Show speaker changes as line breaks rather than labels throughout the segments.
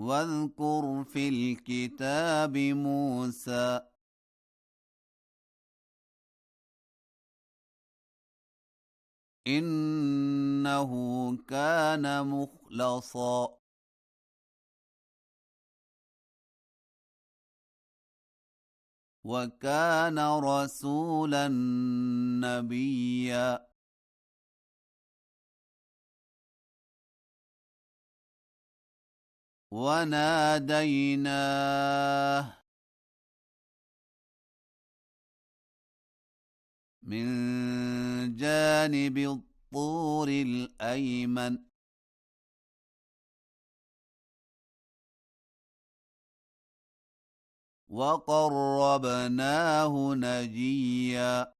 واذكر في الكتاب موسى إنه كان مخلصا وكان رسولا نبيا وناديناه من جانب الطور الأيمن وقربناه نجيا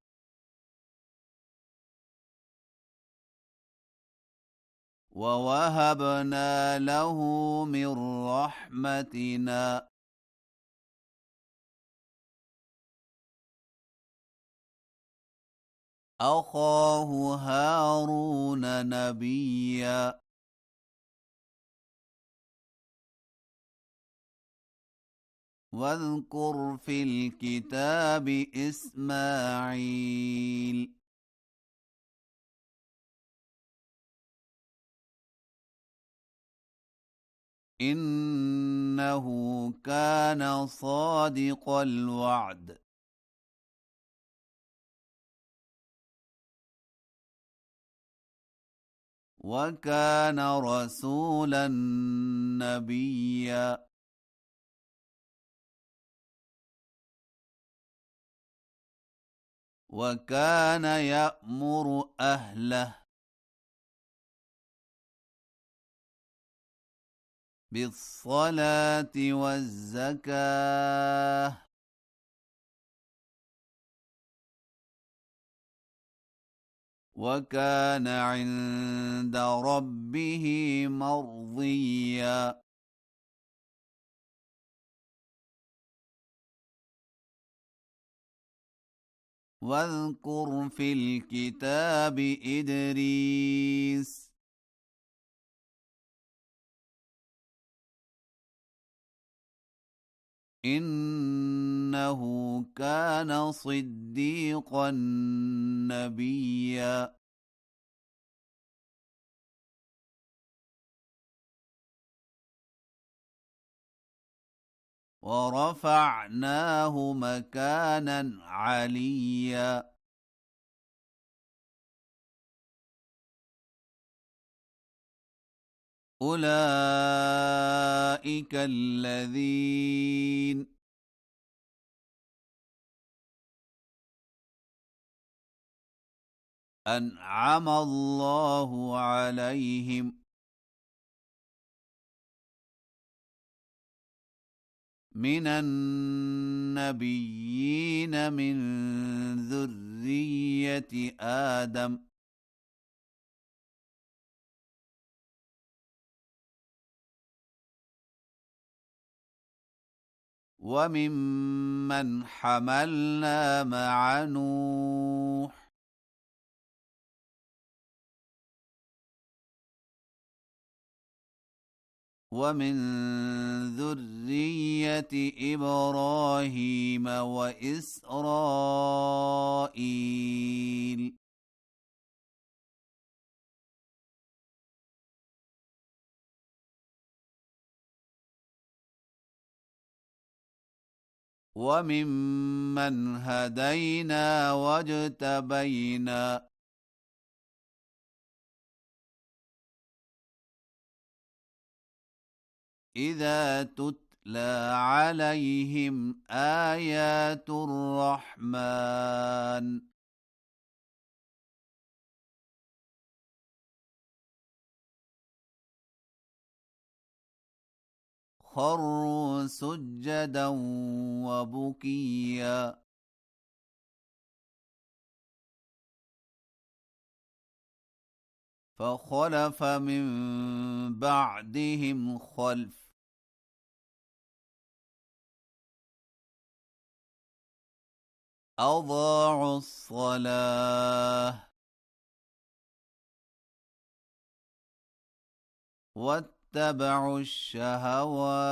ووهبنا له من رحمتنا أخاه هارون نبيا واذكر في الكتاب إسماعيل إنه كان صادق الوعد وكان رسولا نبيا وكان يأمر أهله بالصلاة والزكاة وكان عند ربه مرضيا واذكر في الكتاب إدريس إنه كان صديقا نبيا ورفعناه مكانا عليا أولئك الذين أنعم الله عليهم من النبيين من ذرية آدم وممن حملنا مع نوح ومن ذرية إبراهيم وإسرائيل وممن هدينا واجتبينا إذا تتلى عليهم آيات الرحمن خروا سجدا وبكيا فخلف من بعدهم خلف أضاعوا الصلاة واتبعوا الشهوات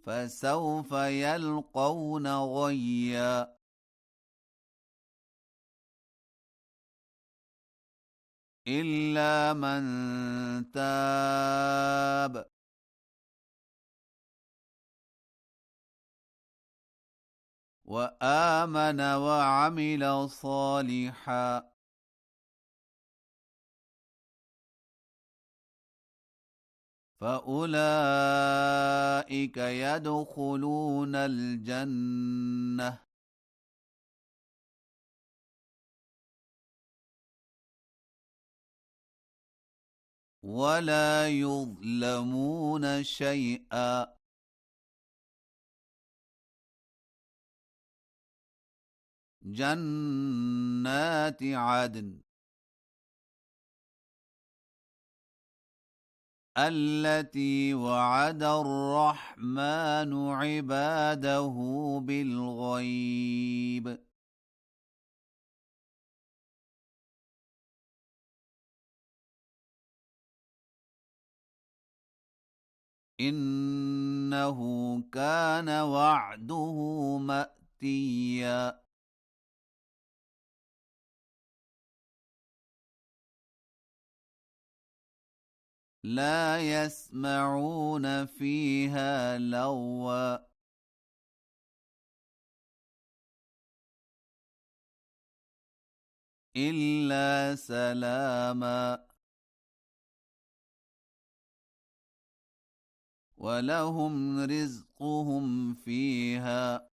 فسوف يلقون غيا إلا من تاب وآمن وعمل صالحا فأولئك يدخلون الجنة ولا يظلمون شيئا جنات عدن التي وعد الرحمن عباده بالغيب إنه كان وعده مأتيا لا يسمعون فيها لغوا إلا سلاما ولهم رزقهم فيها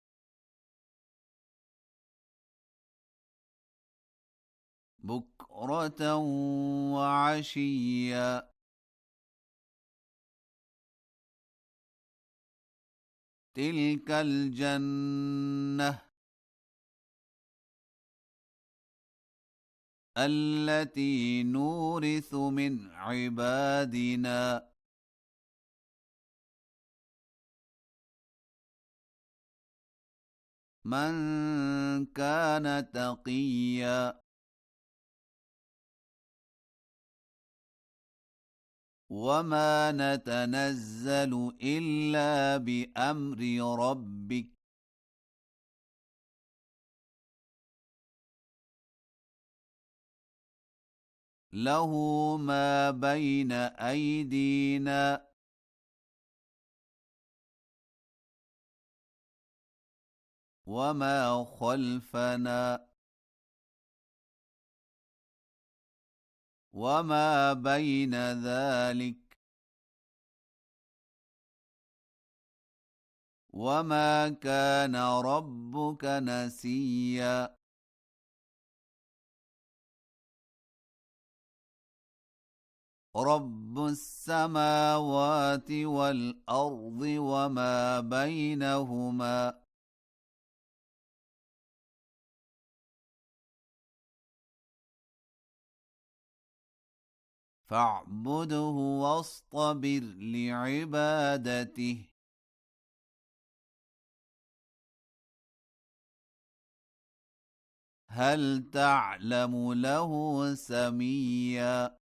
بكرة وعشيا تلك الجنة التي نورث من عبادنا من كان تقيا وما نتنزل إلا بأمر ربك له ما بين أيدينا وما خلفنا وما بين ذلك وما كان ربك نسيا رب السماوات والأرض وما بينهما فاعبده واصطبر لعبادته هل تعلم له سميا